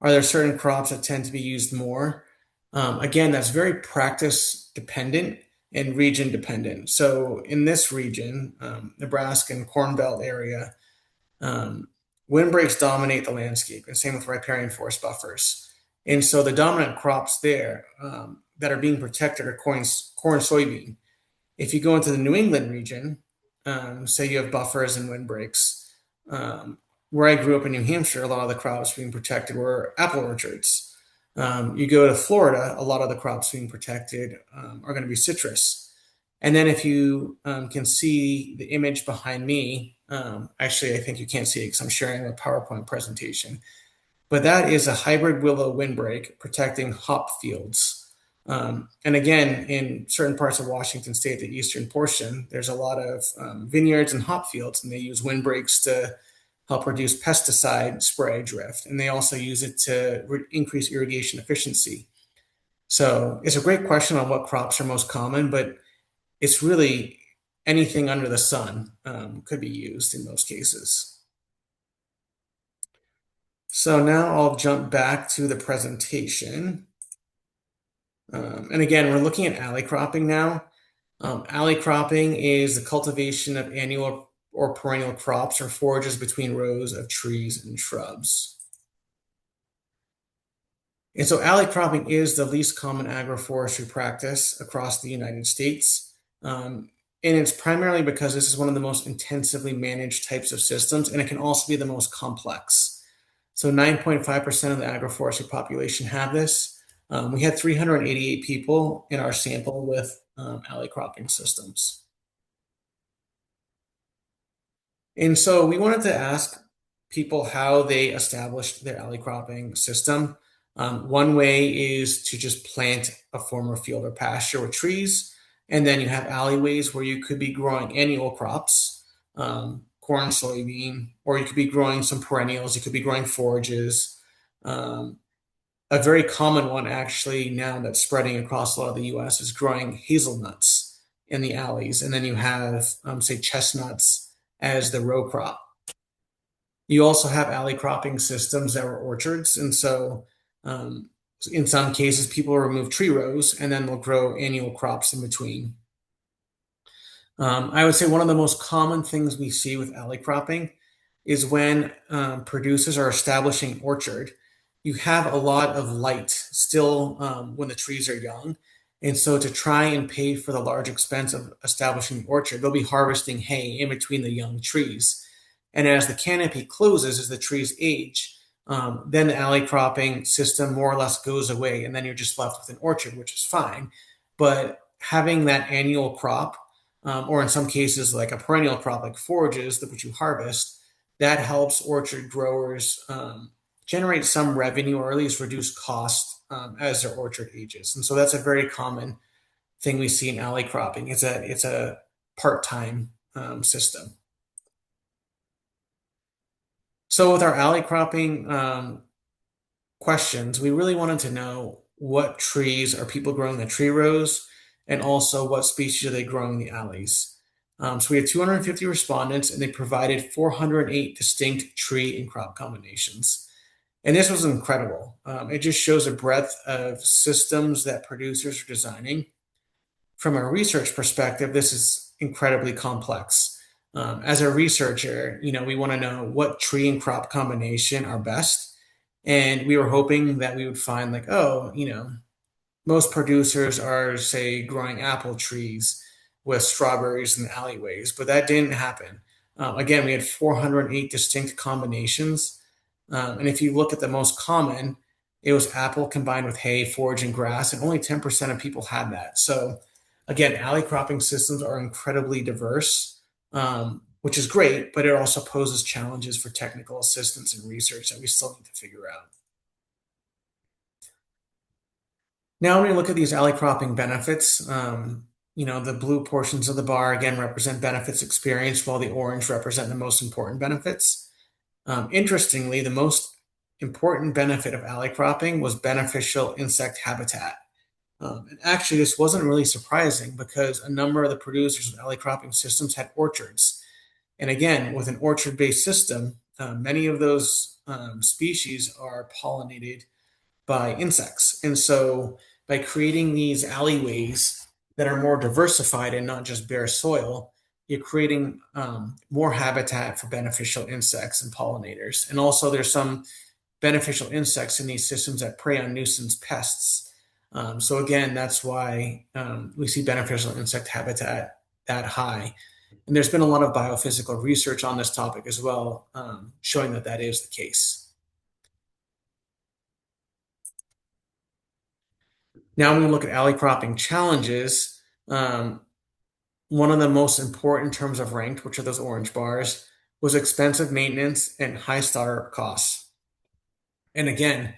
are there certain crops that tend to be used more? Again, that's very practice dependent and region dependent. So in this region, Nebraska and Corn Belt area, windbreaks dominate the landscape, and same with riparian forest buffers. And so the dominant crops there that are being protected are corn, soybean. If you go into the New England region, say you have buffers and windbreaks, where I grew up in New Hampshire, a lot of the crops being protected were apple orchards. You go to Florida, a lot of the crops being protected are going to be citrus. And then if you can see the image behind me, actually, I think you can't see it because I'm sharing a PowerPoint presentation, but that is a hybrid willow windbreak protecting hop fields. And again, in certain parts of Washington state, the eastern portion, there's a lot of vineyards and hop fields, and they use windbreaks to help reduce pesticide spray drift. And they also use it to increase irrigation efficiency. So it's a great question on what crops are most common, but it's really anything under the sun could be used in most cases. So now I'll jump back to the presentation. And again, we're looking at alley cropping now. Alley cropping is the cultivation of annual or perennial crops or forages between rows of trees and shrubs. And so alley cropping is the least common agroforestry practice across the United States. And it's primarily because this is one of the most intensively managed types of systems, and it can also be the most complex. So 9.5% of the agroforestry population have this. We had 388 people in our sample with alley cropping systems. And so we wanted to ask people how they established their alley cropping system. One way is to just plant a former field or pasture with trees. And then you have alleyways where you could be growing annual crops, corn, soybean, or you could be growing some perennials. You could be growing forages. Um, a very common one, actually, now that's spreading across a lot of the US is growing hazelnuts in the alleys. And then you have, say, chestnuts as the row crop. You also have alley cropping systems that were orchards. And so, in some cases, people remove tree rows and then they'll grow annual crops in between. I would say one of the most common things we see with alley cropping is when producers are establishing orchard, you have a lot of light still when the trees are young. And so to try and pay for the large expense of establishing the orchard, they'll be harvesting hay in between the young trees. And as the canopy closes, as the trees age, then the alley cropping system more or less goes away. And then you're just left with an orchard, which is fine. But having that annual crop, or in some cases, like a perennial crop like forages, which you harvest, that helps orchard growers generate some revenue or at least reduce cost as their orchard ages. And so that's a very common thing we see in alley cropping. It's a part-time system. So with our alley cropping questions, we really wanted to know what trees are people growing the tree rows, and also what species are they growing in the alleys. So we had 250 respondents, and they provided 408 distinct tree and crop combinations. And this was incredible. It just shows a breadth of systems that producers are designing. From a research perspective, this is incredibly complex. As a researcher, we want to know what tree and crop combination are best. And we were hoping that we would find like, oh, most producers are, say, growing apple trees with strawberries in the alleyways, but that didn't happen. Again, we had 408 distinct combinations. And if you look at the most common, it was apple combined with hay, forage, and grass, and only 10% of people had that. So, again, alley cropping systems are incredibly diverse, which is great, but it also poses challenges for technical assistance and research that we still need to figure out. Now, when we look at these alley cropping benefits, the blue portions of the bar again represent benefits experienced, while the orange represent the most important benefits. Interestingly, the most important benefit of alley cropping was beneficial insect habitat. And actually, this wasn't really surprising because a number of the producers of alley cropping systems had orchards. And again, with an orchard-based system, many of those species are pollinated by insects. And so by creating these alleyways that are more diversified and not just bare soil, you're creating more habitat for beneficial insects and pollinators. And also there's some beneficial insects in these systems that prey on nuisance pests. So again, that's why we see beneficial insect habitat that high. And there's been a lot of biophysical research on this topic as well, showing that that is the case. Now, when we look at alley cropping challenges, one of the most important in terms of ranked, which are those orange bars, was expensive maintenance and high startup costs. And again,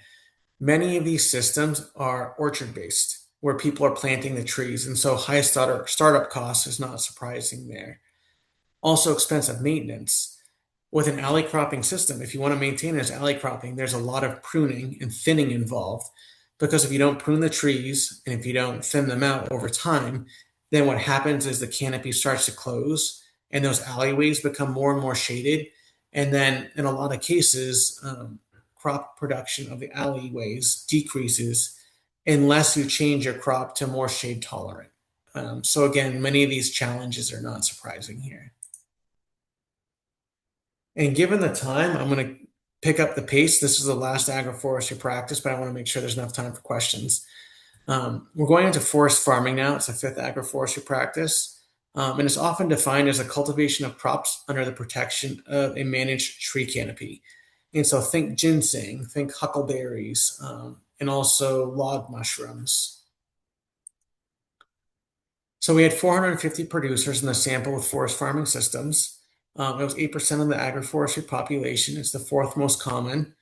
many of these systems are orchard based, where people are planting the trees. And so high startup costs is not surprising there. Also, expensive maintenance. With an alley cropping system, if you want to maintain this alley cropping, there's a lot of pruning and thinning involved. Because if you don't prune the trees and if you don't thin them out over time, then what happens is the canopy starts to close and those alleyways become more and more shaded. And then in a lot of cases, crop production of the alleyways decreases unless you change your crop to more shade tolerant. So again, many of these challenges are not surprising here. And given the time, I'm going to pick up the pace. This is the last agroforestry practice, but I want to make sure there's enough time for questions. We're going into forest farming now. It's the fifth agroforestry practice, and it's often defined as a cultivation of crops under the protection of a managed tree canopy. And so think ginseng, think huckleberries, and also log mushrooms. So we had 450 producers in the sample with forest farming systems. It was 8% of the agroforestry population. It's the fourth most common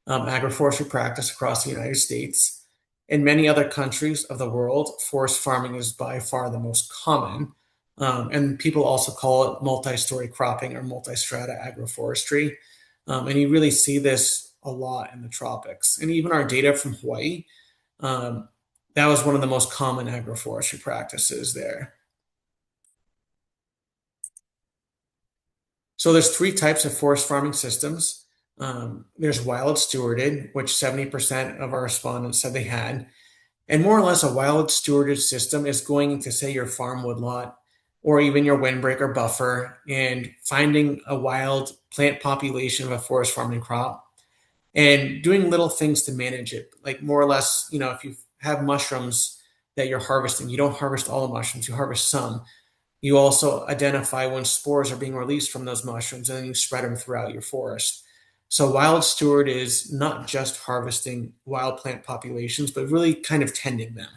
agroforestry practice across the United States. In many other countries of the world, forest farming is by far the most common. And people also call it multi-story cropping or multi-strata agroforestry. And you really see this a lot in the tropics. And even our data from Hawaii, um, that was one of the most common agroforestry practices there. So there's three types of forest farming systems. There's wild stewarded, which 70% of our respondents said they had. And more or less, a wild stewarded system is going into, say, your farm woodlot or even your windbreaker buffer and finding a wild plant population of a forest farming crop and doing little things to manage it. Like more or less, if you have mushrooms that you're harvesting, you don't harvest all the mushrooms, you harvest some. You also identify when spores are being released from those mushrooms and then you spread them throughout your forest. So wild steward is not just harvesting wild plant populations, but really kind of tending them.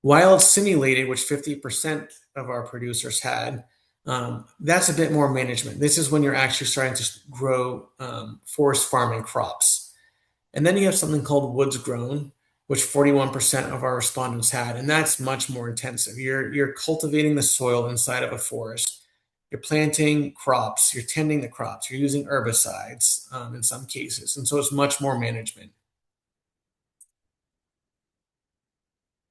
Wild simulated, which 50% of our producers had, that's a bit more management. This is when you're actually starting to grow forest farming crops. And then you have something called woods grown, which 41% of our respondents had, and that's much more intensive. You're cultivating the soil inside of a forest. You're planting crops, you're tending the crops, you're using herbicides in some cases, and so it's much more management.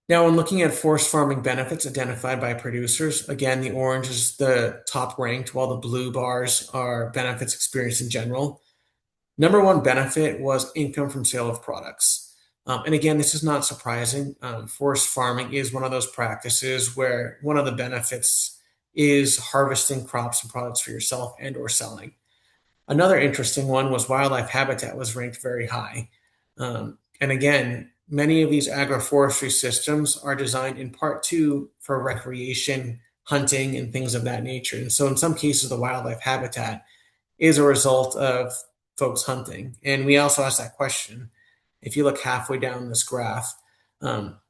Now, when looking at forest farming benefits identified by producers, again, the orange is the top ranked, while the blue bars are benefits experienced in general. Number one benefit was income from sale of products. And again, this is not surprising. Forest farming is one of those practices where one of the benefits is harvesting crops and products for yourself and or selling. Another interesting one was wildlife habitat was ranked very high. And again, many of these agroforestry systems are designed in part too for recreation, hunting, and things of that nature. And so in some cases, the wildlife habitat is a result of folks hunting. And we also asked that question. If you look halfway down this graph,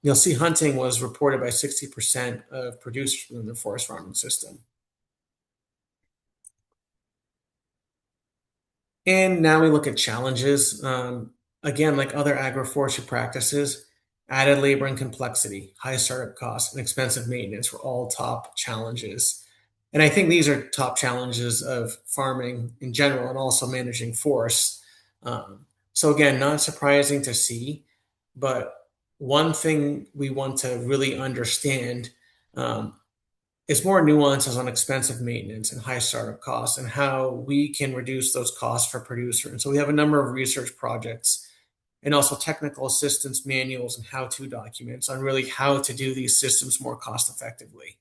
you'll see hunting was reported by 60% of producers within the forest farming system. And now we look at challenges. Again, like other agroforestry practices, added labor and complexity, high startup costs, and expensive maintenance were all top challenges. And I think these are top challenges of farming in general and also managing forests. So again, not surprising to see, but one thing we want to really understand um, is more nuances on expensive maintenance and high startup costs and how we can reduce those costs for producers. And so we have a number of research projects and also technical assistance manuals and how-to documents on really how to do these systems more cost effectively.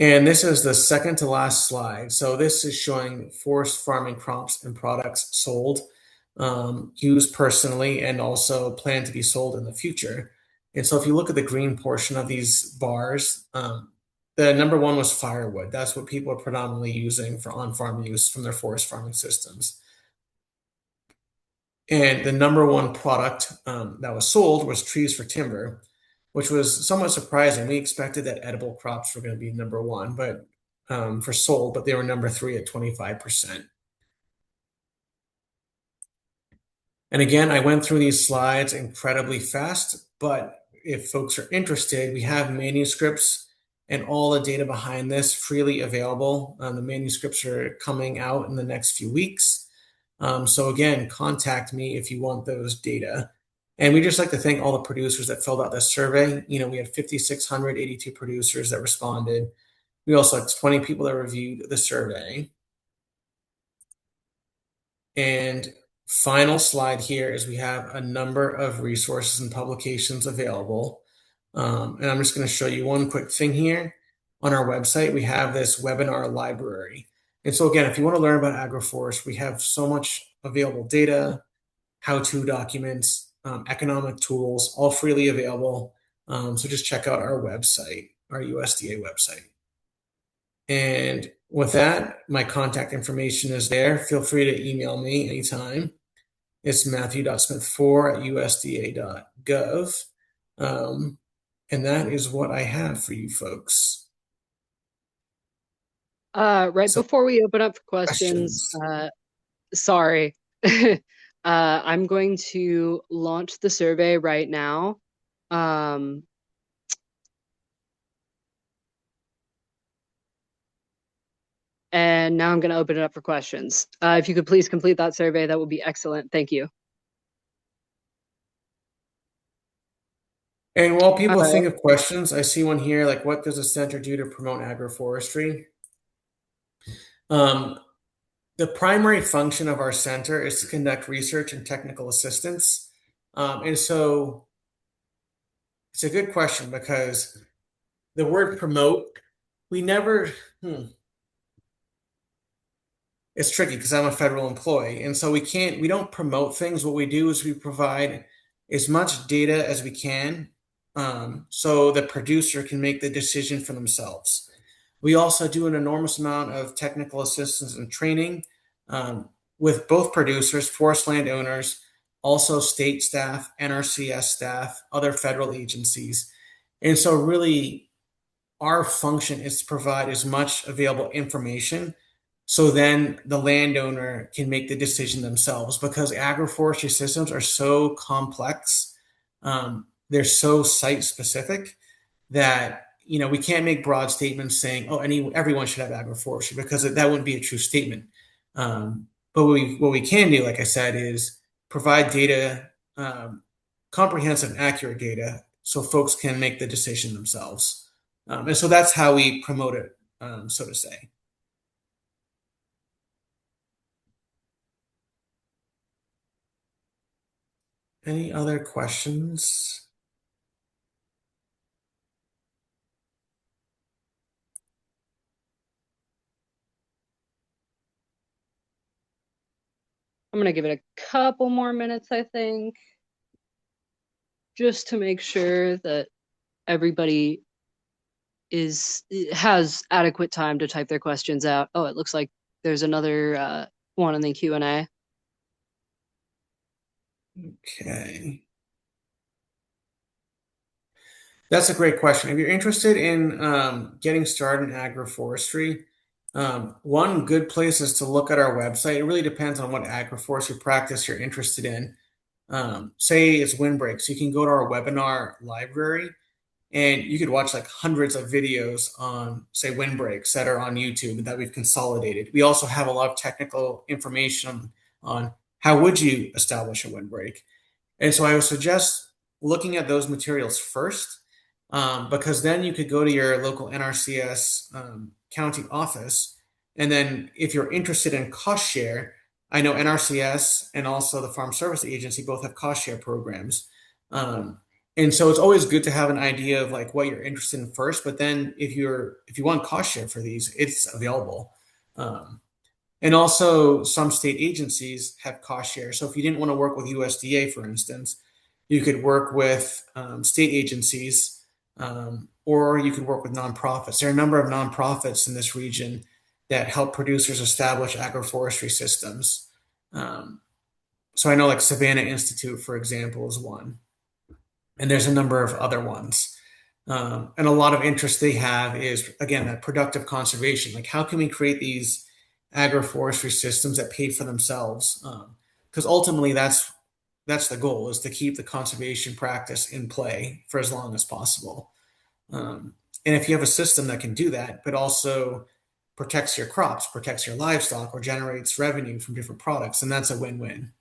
And this is the second to last slide. So this is showing forest farming crops and products sold, used personally, and also planned to be sold in the future. And so if you look at the green portion of these bars, the number one was firewood. That's what people are predominantly using for on-farm use from their forest farming systems. And the number one product that was sold was trees for timber, which was somewhat surprising. We expected that edible crops were going to be number one, but for sold, but they were number three at 25%. And again, I went through these slides incredibly fast, but if folks are interested, we have manuscripts and all the data behind this freely available. The manuscripts are coming out in the next few weeks. So again, contact me if you want those data. And we just like to thank all the producers that filled out this survey. We had 5,682 producers that responded. We also had 20 people that reviewed the survey. And final slide here is we have a number of resources and publications available. And I'm just going to show you one quick thing here. On our website, we have this webinar library. And so again, if you want to learn about agroforest, we have so much available data, how-to documents, economic tools, all freely available. So just check out our website, our USDA website. And with that, my contact information is there. Feel free to email me anytime. It's matthew.smith4@usda.gov. And that is what I have for you folks. Right So, before we open up for questions, questions. sorry. I'm going to launch the survey right now. Um, and now I'm going to open it up for questions. If you could please complete that survey, that would be excellent. Thank you. And while All people think right. of questions, I see one here like, what does the center do to promote agroforestry? Um, the primary function of our center is to conduct research and technical assistance. And so it's a good question because the word promote, we never, it's tricky because I'm a federal employee. And so we don't promote things. What we do is we provide as much data as we can so the producer can make the decision for themselves. We also do an enormous amount of technical assistance and training um, with both producers, forest landowners, also state staff, NRCS staff, other federal agencies. And so, really, our function is to provide as much available information so then the landowner can make the decision themselves because agroforestry systems are so complex. They're so site specific that we can't make broad statements saying, "Oh, everyone should have agroforestry," because that wouldn't be a true statement. But what we can do, like I said, is provide data, comprehensive, accurate data, so folks can make the decision themselves. And so that's how we promote it, so to say. Any other questions? I'm going to give it a couple more minutes, I think, just to make sure that everybody has adequate time to type their questions out. Oh, it looks like there's another one in the Q&A. Okay. That's a great question. If you're interested in getting started in agroforestry, one good place is to look at our website. It really depends on what agroforestry practice you're interested in. Say it's windbreaks, you can go to our webinar library and you could watch like hundreds of videos on, say, windbreaks that are on YouTube that we've consolidated. We also have a lot of technical information on how would you establish a windbreak. And so I would suggest looking at those materials first, because then you could go to your local NRCS county office. And then if you're interested in cost share, I know NRCS and also the Farm Service Agency both have cost share programs. And so it's always good to have an idea of like what you're interested in first. But then if you want cost share for these, it's available. Um, and also, some state agencies have cost share. So if you didn't want to work with USDA, for instance, you could work with state agencies, or you could work with nonprofits. There are a number of nonprofits in this region that help producers establish agroforestry systems. Um, so I know like Savannah Institute, for example, is one, and there's a number of other ones. And a lot of interest they have is, again, that productive conservation. Like, how can we create these agroforestry systems that pay for themselves? Because ultimately, that's the goal, is to keep the conservation practice in play for as long as possible. And if you have a system that can do that, but also protects your crops, protects your livestock, or generates revenue from different products, and that's a win-win.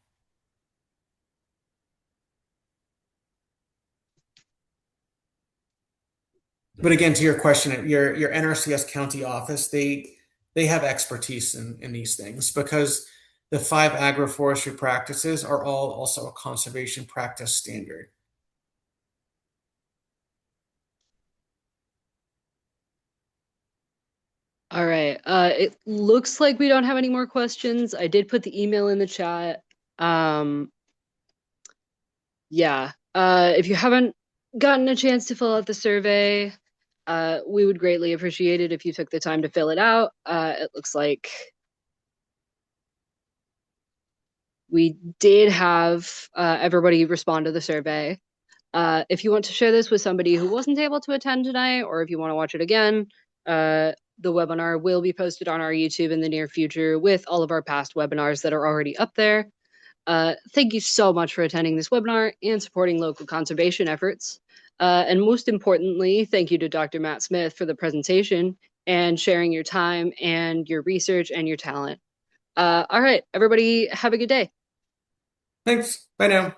But again, to your question, your NRCS county office, they have expertise in these things because the 5 agroforestry practices are all also a conservation practice standard. All right. It looks like we don't have any more questions. I did put the email in the chat. Yeah. If you haven't gotten a chance to fill out the survey, We would greatly appreciate it if you took the time to fill it out. It looks like we did have everybody respond to the survey. If you want to share this with somebody who wasn't able to attend tonight, or if you want to watch it again, the webinar will be posted on our YouTube in the near future with all of our past webinars that are already up there. Thank you so much for attending this webinar and supporting local conservation efforts. And most importantly, thank you to Dr. Matt Smith for the presentation and sharing your time and your research and your talent. All right, everybody, have a good day. Thanks. Bye now.